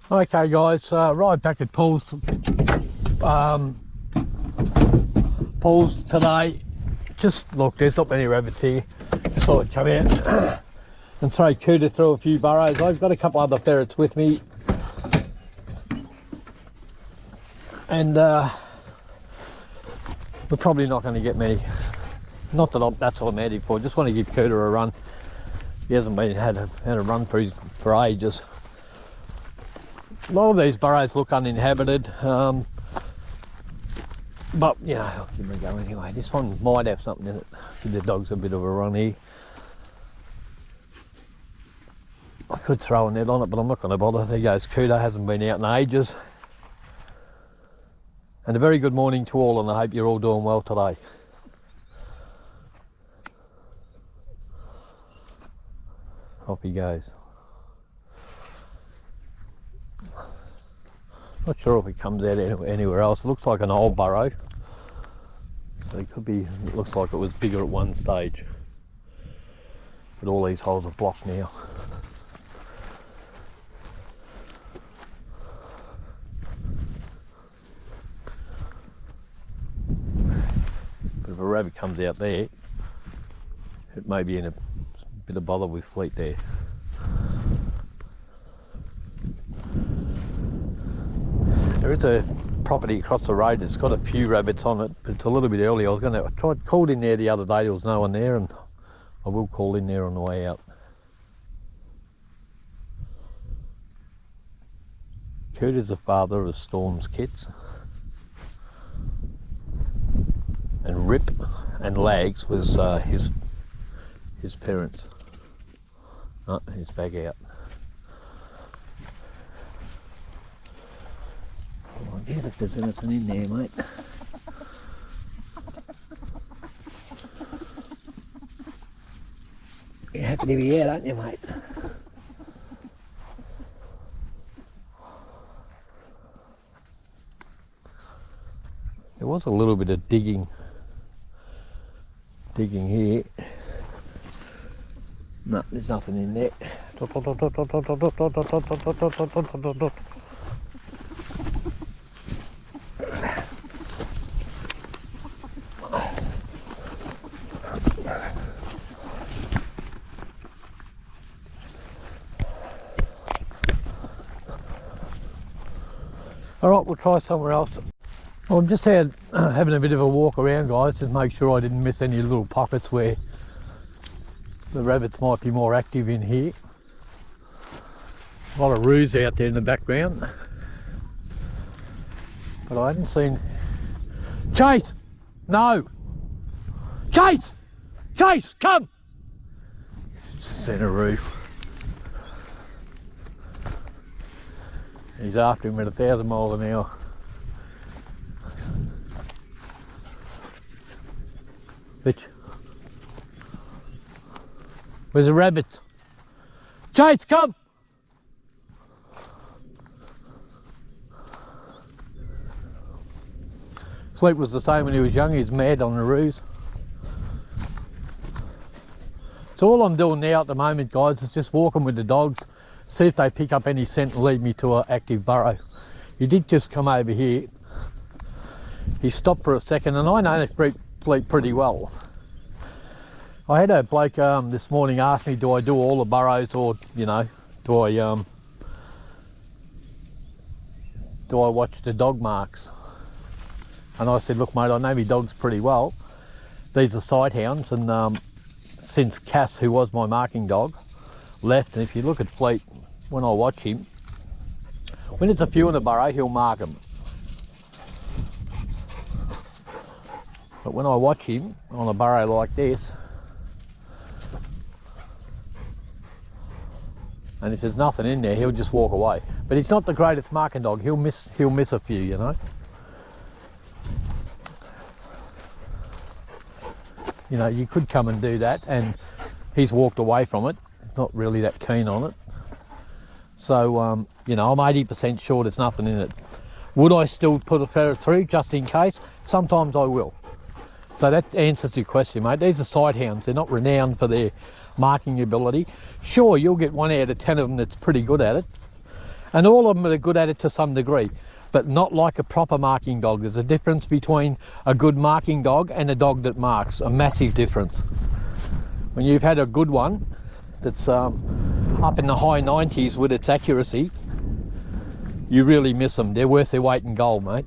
Okay guys, right back at Paul's today. Just look, there's not many rabbits here. Just thought I'd come out and throw Couta through a few burrows. I've got a couple other ferrets with me, and we're probably not going to get many. Not that that's what I'm heading for. Just want to give Couta a run. He hasn't had a run for ages. A lot of these burrows look uninhabited, but you know, I'll give them a go anyway. This one might have something in it. Give the dogs a bit of a run here. I could throw a net on it, but I'm not going to bother. There goes Couta, hasn't been out in ages. And a very good morning to all, and I hope you're all doing well today. Off he goes. Not sure if it comes out anywhere else. It looks like an old burrow. So it could be, it looks like it was bigger at one stage. But all these holes are blocked now. But if a rabbit comes out there, it may be in a bit of bother with fleet there. There is a property across the road that's got a few rabbits on it, but it's a little bit early. I called in there the other day, there was no one there, and I will call in there on the way out. Couta's the father of Storm's kits, and Rip and Lags was his parents. Oh, he's back out. I wonder if there's anything in there, mate. You're happy to be out, aren't you, mate? There was a little bit of digging here. No, there's nothing in there. All right, we'll try somewhere else. Well, I'm just having a bit of a walk around, guys, just make sure I didn't miss any little pockets where the rabbits might be more active in here. A lot of roos out there in the background, but I hadn't seen. Chase! No! Chase! Chase, come! Seen a roo. He's after him at 1,000 miles an hour. Bitch. Where's the rabbit? Chase, come! Sleep was the same when he was young. He was mad on the roos. So all I'm doing now at the moment, guys, is just walking with the dogs, see if they pick up any scent and lead me to an active burrow. He did just come over here. He stopped for a second, and I know this fleet pretty well. I had a bloke this morning ask me, do I do all the burrows, or, you know, do I watch the dog marks? And I said, look mate, I know my dogs pretty well. These are sight hounds, and since Cass, who was my marking dog, left, and if you look at Fleet, when I watch him, when it's a few in the burrow, he'll mark them. But when I watch him on a burrow like this, and if there's nothing in there, he'll just walk away. But he's not the greatest marking dog. He'll miss a few, you know. You know, you could come and do that, and he's walked away from it. Not really that keen on it. So, you know, I'm 80% sure there's nothing in it. Would I still put a ferret through just in case? Sometimes I will. So that answers your question, mate. These are sight hounds. They're not renowned for their marking ability. Sure, you'll get 1 out of 10 of them that's pretty good at it. And all of them are good at it to some degree, but not like a proper marking dog. There's a difference between a good marking dog and a dog that marks, a massive difference. When you've had a good one that's up in the high 90s with its accuracy, you really miss them. They're worth their weight in gold, mate.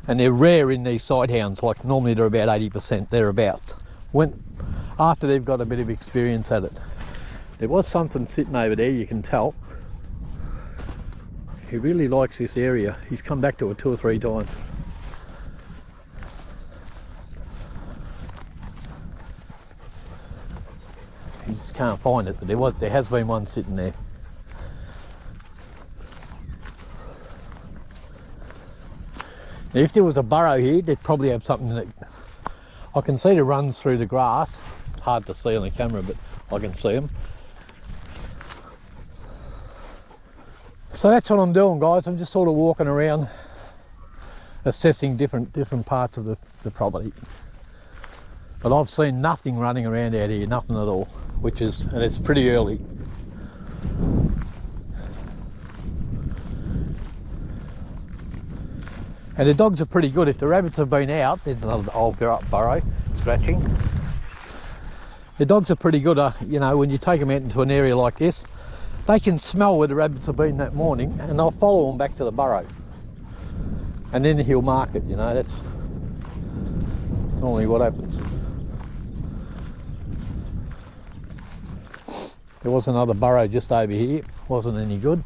And they're rare in these sighthounds. Like normally they're about 80% thereabouts. After they've got a bit of experience at it. There was something sitting over there, you can tell. He really likes this area. He's come back to it 2 or 3 times. You just can't find it, but there has been one sitting there. Now, if there was a burrow here, they'd probably have something that I can see the runs through the grass. It's hard to see on the camera, but I can see them. So that's what I'm doing, guys. I'm just sort of walking around, assessing different parts of the property. But I've seen nothing running around out here, nothing at all, and it's pretty early. And the dogs are pretty good. If the rabbits have been out, there's another old burrow scratching. The dogs are pretty good, you know, when you take them out into an area like this, they can smell where the rabbits have been that morning, and they'll follow them back to the burrow. And then he'll mark it, you know, that's normally what happens. There was another burrow just over here, wasn't any good.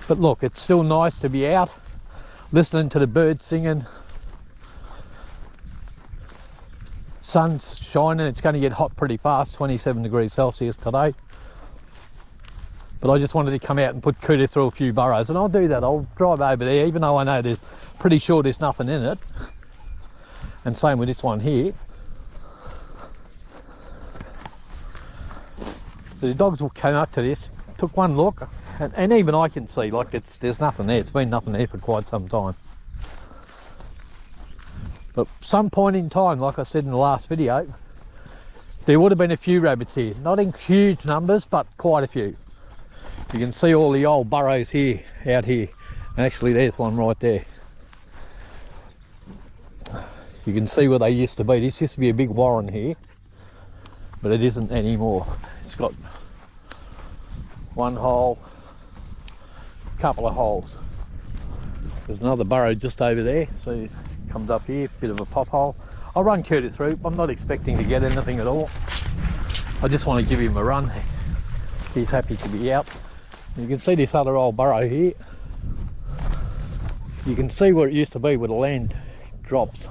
But look, it's still nice to be out, listening to the birds singing. Sun's shining, it's going to get hot pretty fast, 27 degrees Celsius today. But I just wanted to come out and put Couta through a few burrows, and I'll do that. I'll drive over there, even though I know there's pretty sure there's nothing in it. And same with this one here. So the dogs will come up to this, took one look, and even I can see like there's nothing there. It's been nothing there for quite some time. But some point in time, like I said in the last video, there would have been a few rabbits here. Not in huge numbers, but quite a few. You can see all the old burrows here, out here. And actually there's one right there. You can see where they used to be. This used to be a big warren here, but it isn't anymore. It's got one hole, a couple of holes. There's another burrow just over there, so it comes up here, bit of a pop hole. I'll run Couta through. I'm not expecting to get anything at all. I just want to give him a run. He's happy to be out. You can see this other old burrow here. You can see where it used to be where the land drops.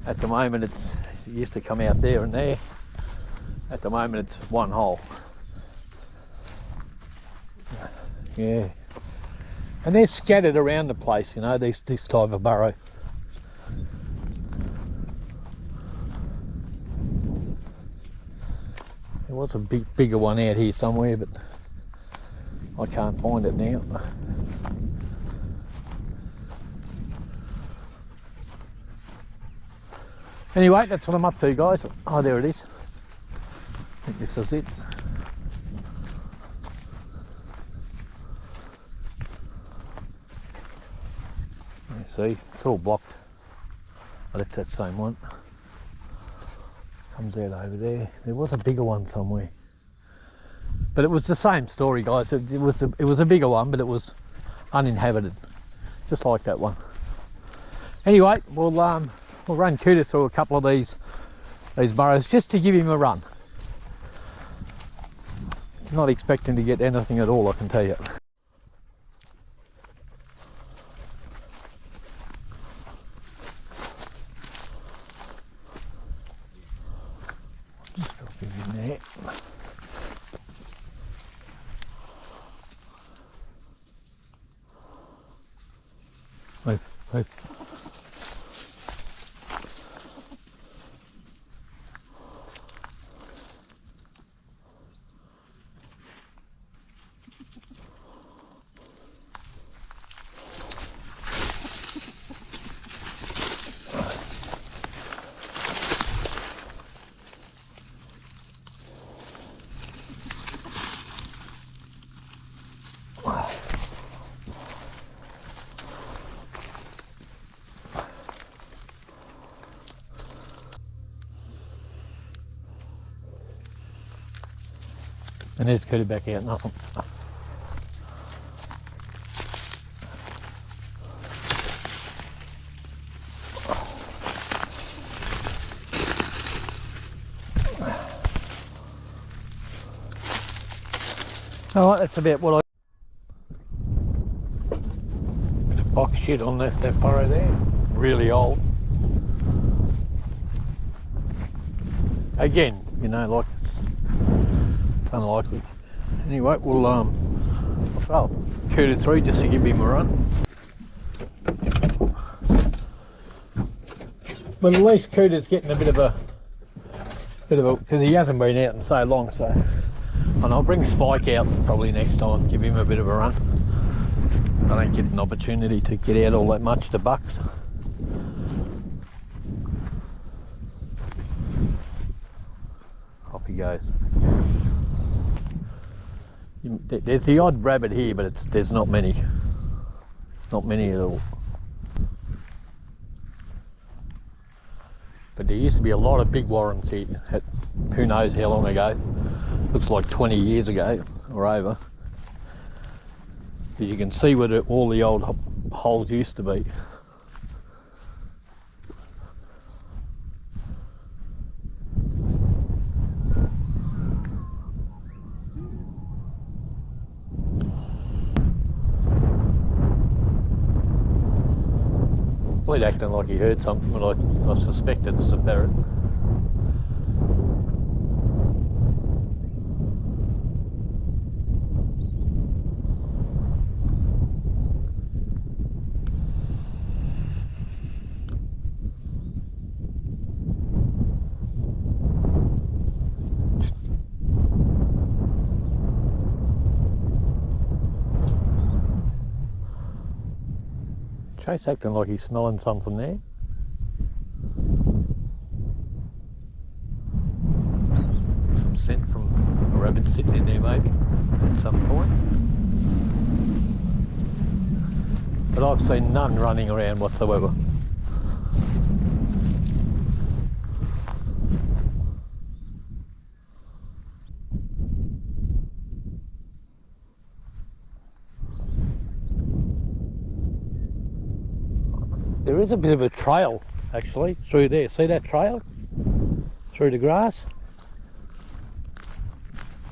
At the moment it used to come out there and there. At the moment it's one hole. Yeah. And they're scattered around the place, you know, this type of burrow. There was a bigger one out here somewhere, but I can't find it now. Anyway, that's what I'm up to, guys. Oh, there it is. I think this is it. You see, it's all blocked. Oh, that's that same one. Comes out over there. There was a bigger one somewhere, but it was the same story, guys. It was a bigger one, but it was uninhabited, just like that one. Anyway, we'll run Couta through a couple of these burrows just to give him a run. Not expecting to get anything at all, I can tell you. Just drop him in there. Move. And there's Couta back out, nothing. Alright, that's about what I... Bit of box shit on that burrow there. Really old. Again, you know, like it's unlikely. Anyway, we'll I'll throw Couta through just to give him a run. But at least Couta's getting a bit of a because he hasn't been out in so long, so. And I'll bring Spike out probably next time, give him a bit of a run. I don't get an opportunity to get out all that much to bucks. Off he goes. There's the odd rabbit here, but there's not many. Not many at all. But there used to be a lot of big warrens here, at who knows how long ago. Looks like 20 years ago or over. As you can see where all the old holes used to be. He's acting like he heard something, but I suspect it's a parrot. Chase acting like he's smelling something there. Some scent from a rabbit sitting in there maybe at some point. But I've seen none running around whatsoever. There is a bit of a trail actually through there. See that trail? Through the grass?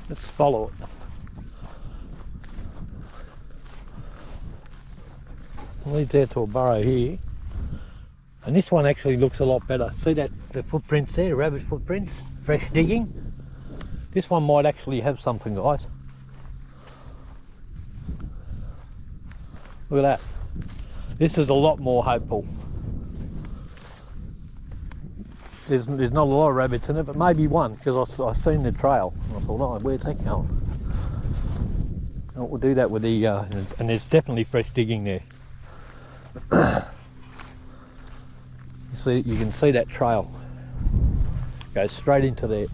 Let's follow it. It leads out to a burrow here. And this one actually looks a lot better. See that, the footprints there, rabbit footprints, fresh digging? This one might actually have something, guys. Look at that. This is a lot more hopeful. There's not a lot of rabbits in it, but maybe one, because I seen the trail. And I thought, oh, where's that going? Oh, we'll do that with the, and there's definitely fresh digging there. You can see that trail. Goes straight into there.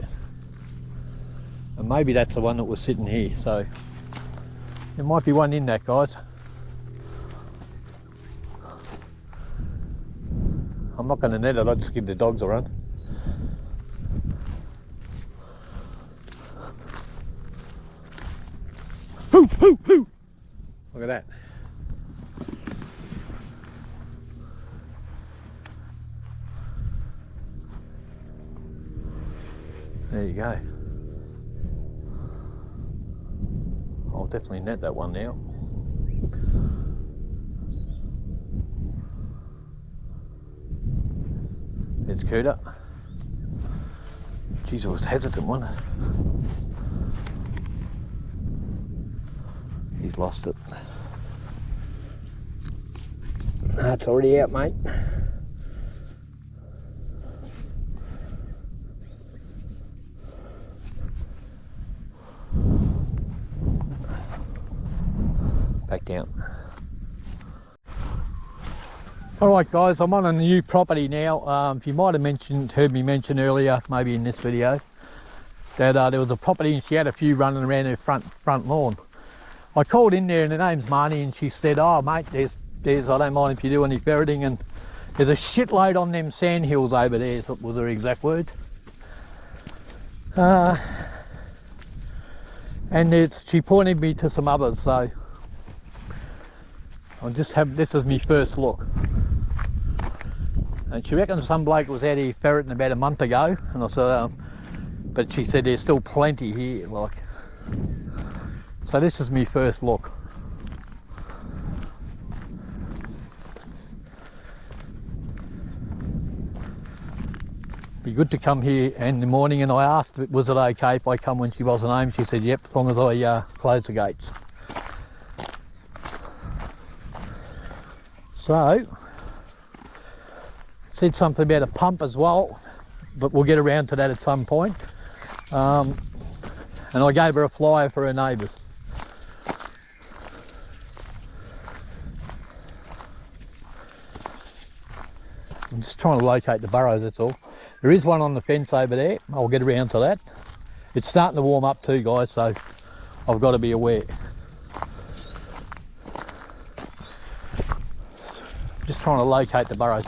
And maybe that's the one that was sitting here, so there might be one in that, guys. I'm not going to net it, I'll just give the dogs a run. Hoo, hoo, hoo. Look at that. There you go. I'll definitely net that one now. There's Couta. Jeez, I was hesitant, wasn't it? He's lost it. It's already out, mate. Back down. Alright guys, I'm on a new property now. If you might have heard me mention earlier, maybe in this video, that there was a property and she had a few running around her front lawn. I called in there and her name's Marnie and she said, oh mate, there's I don't mind if you do any ferreting, and there's a shitload on them sand hills over there, was her exact words. And she pointed me to some others, so I'll just have, this is my first look. And she reckons some bloke was out here ferreting about a month ago, and I said, but she said there's still plenty here, like. So this is my first look. Be good to come here in the morning, and I asked, was it okay if I come when she wasn't home? She said, yep, as long as I close the gates. So, said something about a pump as well, but we'll get around to that at some point. And I gave her a flyer for her neighbours. I'm just trying to locate the burrows, that's all. There is one on the fence over there. I'll get around to that. It's starting to warm up too, guys, so I've got to be aware. Just trying to locate the burrows.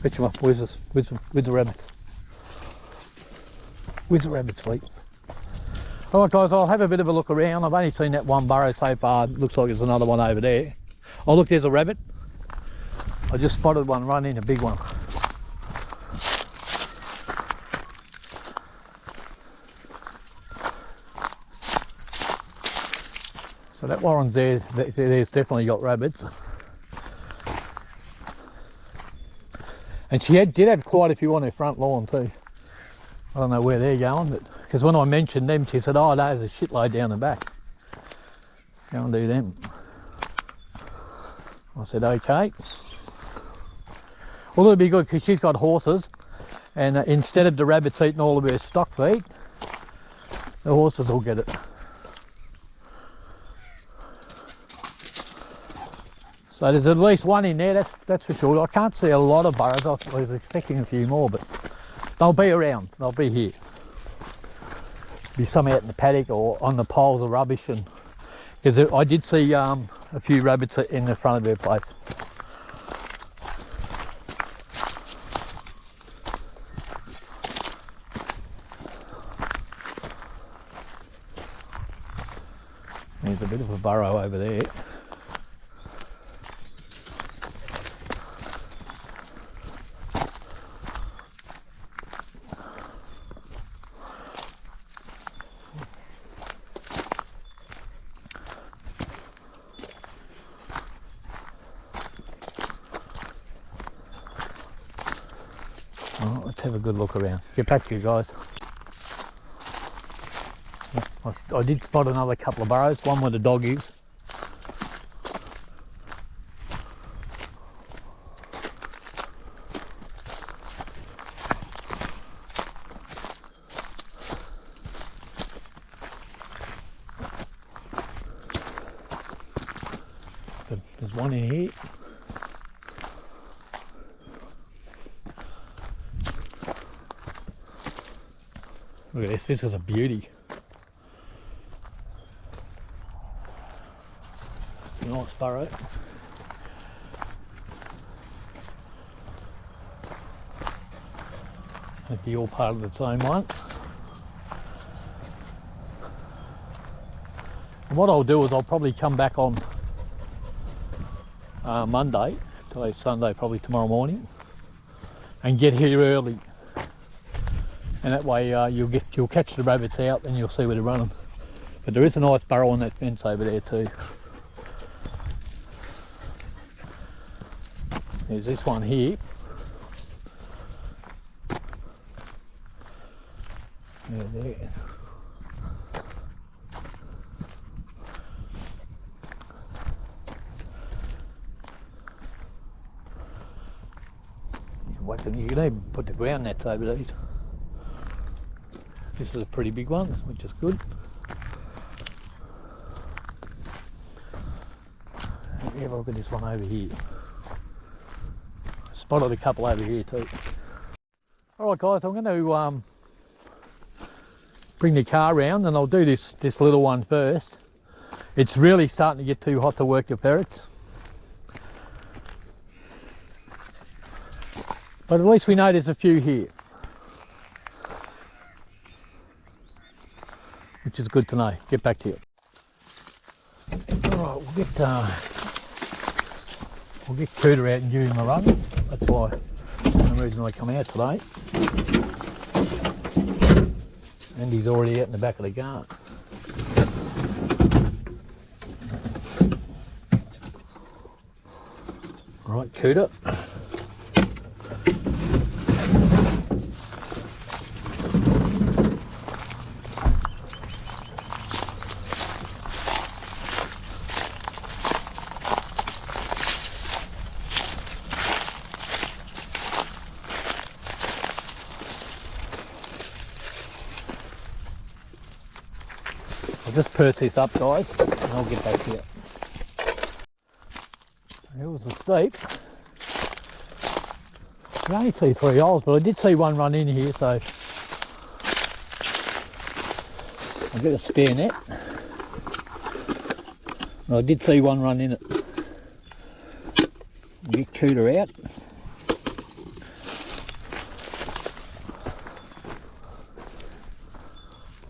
Fetch them up, where's the rabbits? Where's the rabbits, sweet? Alright guys, I'll have a bit of a look around. I've only seen that one burrow so far. It looks like there's another one over there. Oh look, there's a rabbit. I just spotted one run in, a big one. So that warren's there, there's definitely got rabbits. And she did have quite a few on her front lawn too. I don't know where they're going, but because when I mentioned them, she said, oh, there's a shitload down the back. Go and do them. I said, okay. Well, it'll be good because she's got horses, and instead of the rabbits eating all of her stock feed, the horses will get it. So there's at least one in there, that's for sure. I can't see a lot of burrows. I was expecting a few more, but they'll be around. They'll be here. Be some out in the paddock or on the piles of rubbish, and because I did see a few rabbits in the front of their place. There's a bit of a burrow over there. Oh, let's have a good look around. Get back to you guys. I did spot another couple of burrows, one where the dog is. There's one in here. Look at this is a beauty. It's a nice burrow. It'd be all part of the same one. And what I'll do is I'll probably come back on Monday, today's Sunday, probably tomorrow morning, and get here early. And that way you'll catch the rabbits out and you'll see where they're running. But there is a nice burrow on that fence over there too. There's this one here. There. You can even put the ground nets over these. This is a pretty big one, which is good. Have a look at this one over here. Spotted a couple over here too. Alright guys, I'm going to bring the car round, and I'll do this little one first. It's really starting to get too hot to work the ferrets. But at least we know there's a few here, which is good to know. Get back to you. Alright, we'll get Couta out and give him a run. That's why, the reason I come out today. And he's already out in the back of the garden. Right, Couta. I'll just purse this up, guys, and I'll get back to you. It was a steep. You only see 3 holes, but I did see one run in here, so I'll get a spare net. I did see one run in it. I'll get Couta out.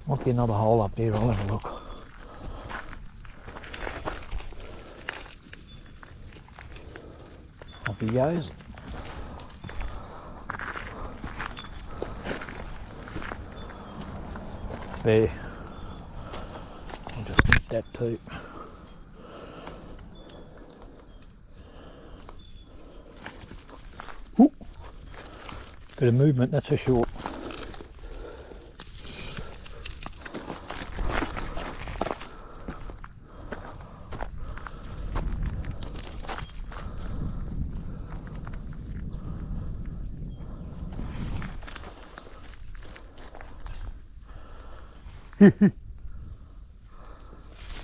Might be another hole up there, I'll have a look. Up he goes. There. I'll just get that too. Ooh. Bit of movement, that's for sure.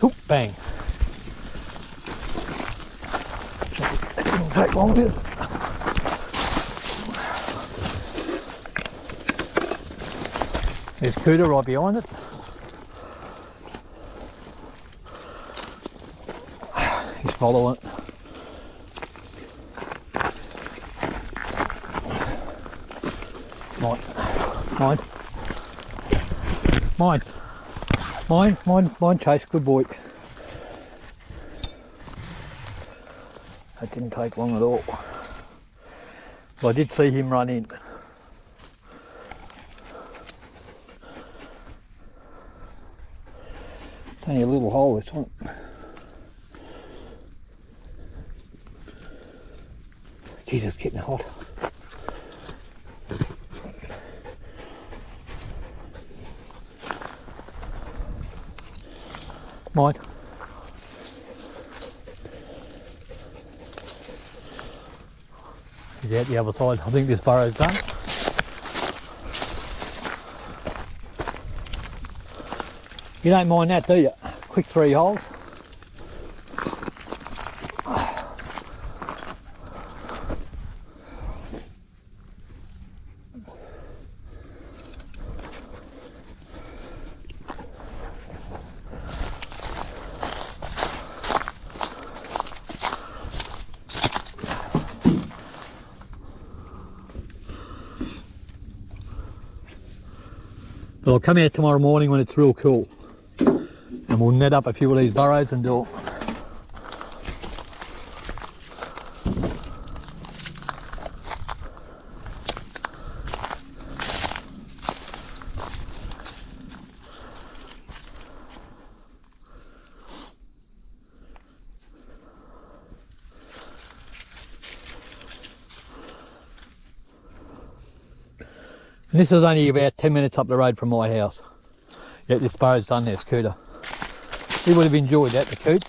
Oop, bang. It'll take long a bit. There's Couta right behind it. He's following it. Mine, Chase, good boy. That didn't take long at all. But I did see him run in. It's only a little hole, this one. Jesus, it's getting hot. Mine. He's out the other side. I think this burrow's done. You don't mind that, do you? Quick 3 holes. But I'll come out tomorrow morning when it's real cool, and we'll net up a few of these burrows and do it. And this is only about 10 minutes up the road from my house. Yet this burrow's done, there's Couta. He would have enjoyed that, the coot.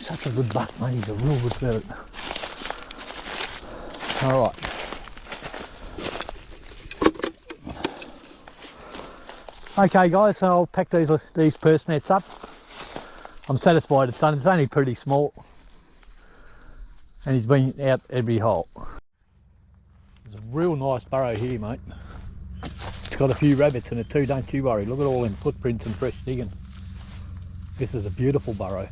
Such a good buck, mate, he's a real good ferret. Alright. Okay guys, so I'll pack these purse nets up. I'm satisfied it's done, it's only pretty small. And he's been out every hole. There's a real nice burrow here, mate. It's got a few rabbits in it too, don't you worry. Look at all them footprints and fresh digging. This is a beautiful burrow.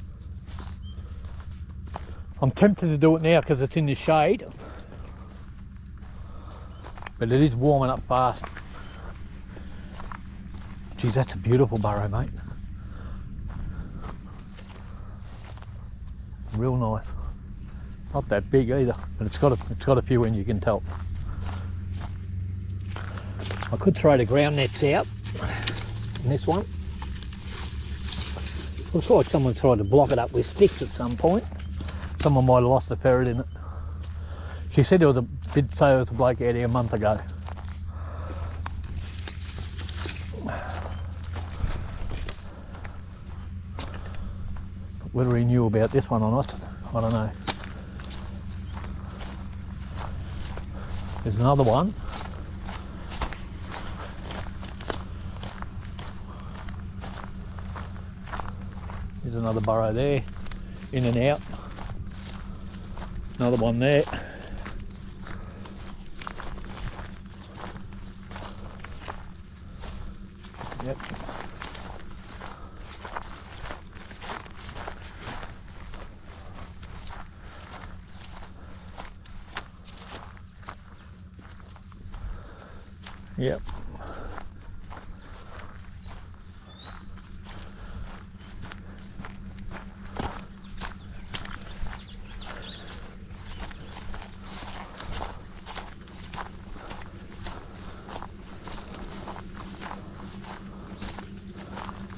I'm tempted to do it now because it's in the shade. but it is warming up fast. Geez, that's a beautiful burrow, mate. Real nice. Not that big either, but it's got a few in, you can tell. I could throw the ground nets out in this one. Looks like someone tried to block it up with sticks at some point. Someone might have lost a ferret in it. She said did say there was a bloke out here a month ago. Whether he knew about this one or not, I don't know. There's another one. There's another burrow there, in and out. Another one there. Yep. Yep.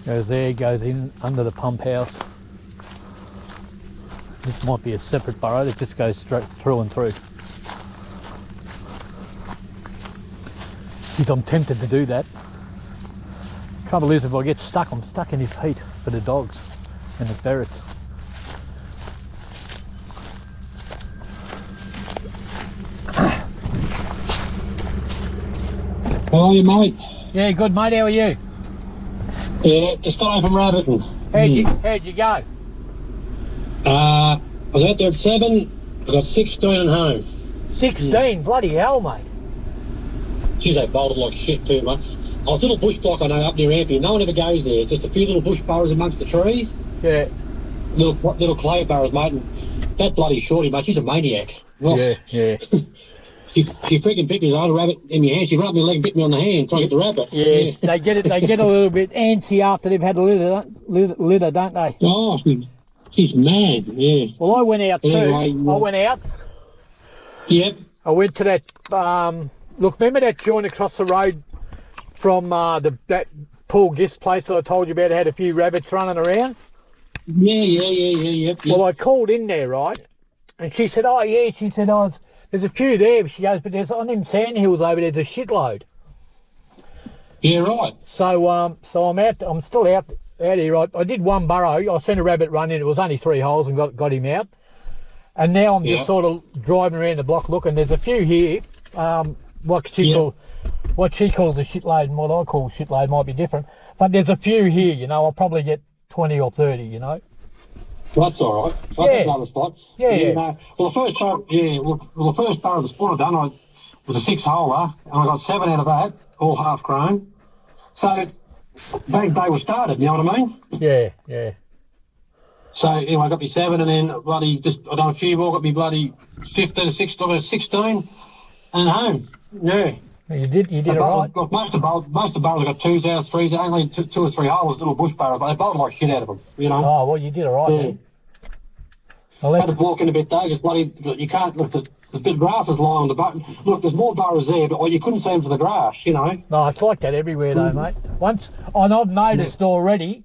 Goes there, goes in under the pump house. This might be a separate burrow that just goes straight through and through. Geez, I'm tempted to do that. Trouble is, if I get stuck, I'm stuck in his heat for the dogs and the ferrets. How are you, mate? Yeah, good mate, how are you? Yeah, just got home from rabbiting. How'd you go? I was out there at 7, I got 16 and home. 16? Bloody hell, mate. Geez, they bolted like shit too, mate. I was a little bush block I know up near Ampy. No one ever goes there. Just a few little bush burrows amongst the trees. Yeah. Little clay burrows, mate. And that bloody shorty, mate, she's a maniac. Well, yeah. She freaking picked me the other rabbit in my hand. She rubbed my leg and bit me on the hand trying to get the rabbit. Yeah, they get a little bit antsy after they've had a litter, don't they? Oh, she's mad, yeah. Well, I went out too. Anyway, I went out. Yep. I went to that, look, remember that joint across the road from that Paul Gist place that I told you about, had a few rabbits running around? Yep. Well, I called in there, right? And she said, oh, yeah, she said, there's a few there. She goes, but there's on them sand hills over there's a shitload. Yeah, right. So I'm still out here. I did one burrow. I sent a rabbit run in. It was only 3 holes and got him out. And now I'm just sort of driving around the block looking. There's a few here. What she calls a shitload and what I call shitload might be different. But there's a few here, you know. I'll probably get 20 or 30, you know. Well, that's all right. So that's another spot. Yeah. Well, the first burrow, the first burrow of the spot I done was a 6-holer, and I got 7 out of that, all half grown. So bank day was started. You know what I mean? Yeah. So anyway, I got me 7, and then I done a few more. Got me bloody 15 to 16, and home. Yeah. You did all right. Look, most of the burrows got 2s out, 3s out, only 2 or 3 holes, little bush burrows, but they bolted like shit out of them, you know. Oh, well, you did all right. Yeah. Then. Well, I had to walk in a bit though, because bloody, you can't, look, the bit of grass is lying on the button. Look, there's more burrows there, but you couldn't see them for the grass, you know. No, it's like that everywhere though, mate. And I've noticed already,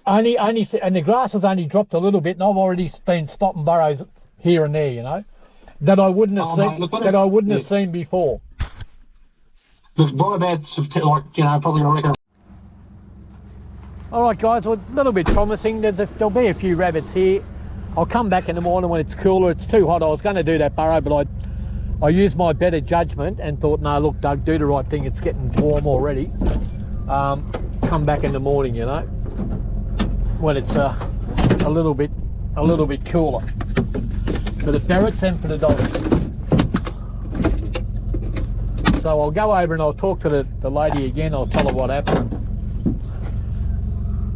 and the grass has only dropped a little bit, and I've already been spotting burrows here and there, you know, that I wouldn't have seen before. Look, what about, like, you know, probably I reckon. All right, guys, well, a little bit promising. There'll be a few rabbits here. I'll come back in the morning when it's cooler. It's too hot. I was going to do that burrow, but I used my better judgment and thought, no, look, Doug, do the right thing. It's getting warm already. Come back in the morning, you know, when it's a little bit cooler for the ferrets and for the dogs. So I'll go over and I'll talk to the lady again. I'll tell her what happened.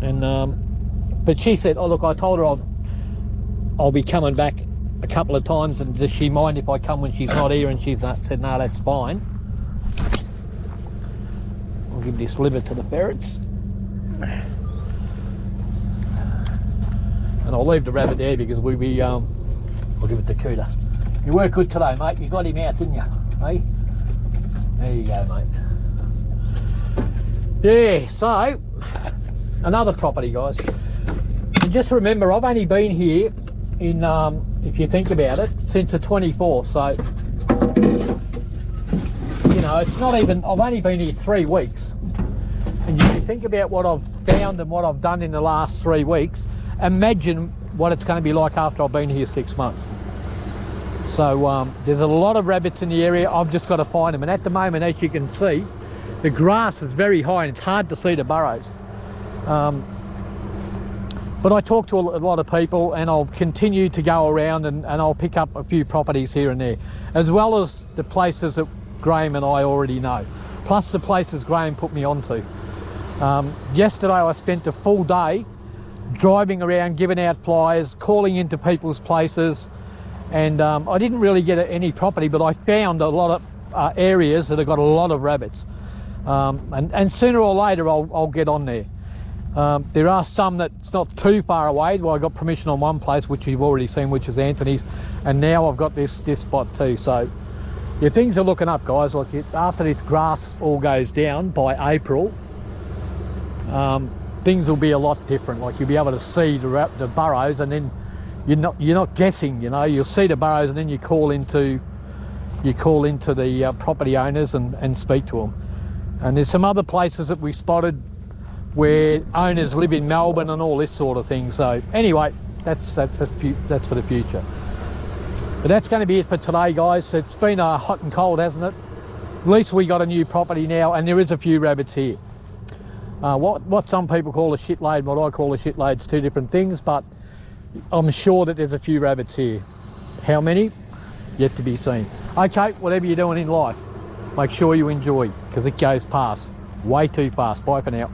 And but she said, oh look, I told her I'll be coming back a couple of times, and does she mind if I come when she's not here? And she said, no, that's fine. give this liver to the ferrets. And I'll leave the rabbit there because I'll give it to Couta. You worked good today, mate. You got him out, didn't you? Hey? There you go, mate. Yeah, so another property, guys. And just remember, I've only been here in, if you think about it, since the 24th. So, you know, it's not even, I've only been here 3 weeks. And if you think about what I've found and what I've done in the last 3 weeks, imagine what it's going to be like after I've been here 6 months. So there's a lot of rabbits in the area. I've just got to find them, and at the moment, as you can see, the grass is very high and it's hard to see the burrows. But I talk to a lot of people, and I'll continue to go around and I'll pick up a few properties here and there, as well as the places that Graham and I already know, plus the places Graham put me onto. Yesterday I spent a full day driving around, giving out flyers, calling into people's places, and I didn't really get any property, but I found a lot of areas that have got a lot of rabbits, and sooner or later I'll get on there. There are some that's not too far away. Well, I got permission on one place, which you've already seen, which is Anthony's, and now I've got this spot too. So yeah, things are looking up, guys. Like after this grass all goes down by April, things will be a lot different. Like you'll be able to see the burrows, and then you're not guessing. You know, you'll see the burrows, and then you call into the property owners and speak to them. And there's some other places that we spotted where owners live in Melbourne and all this sort of thing. So anyway, that's for the future. But that's going to be it for today, guys. It's been hot and cold, hasn't it? At least we got a new property now, and there is a few rabbits here. What some people call a shitload, what I call a shitload, is two different things, but I'm sure that there's a few rabbits here. How many? Yet to be seen. Okay, whatever you're doing in life, make sure you enjoy, because it goes past way too fast. Bye for now.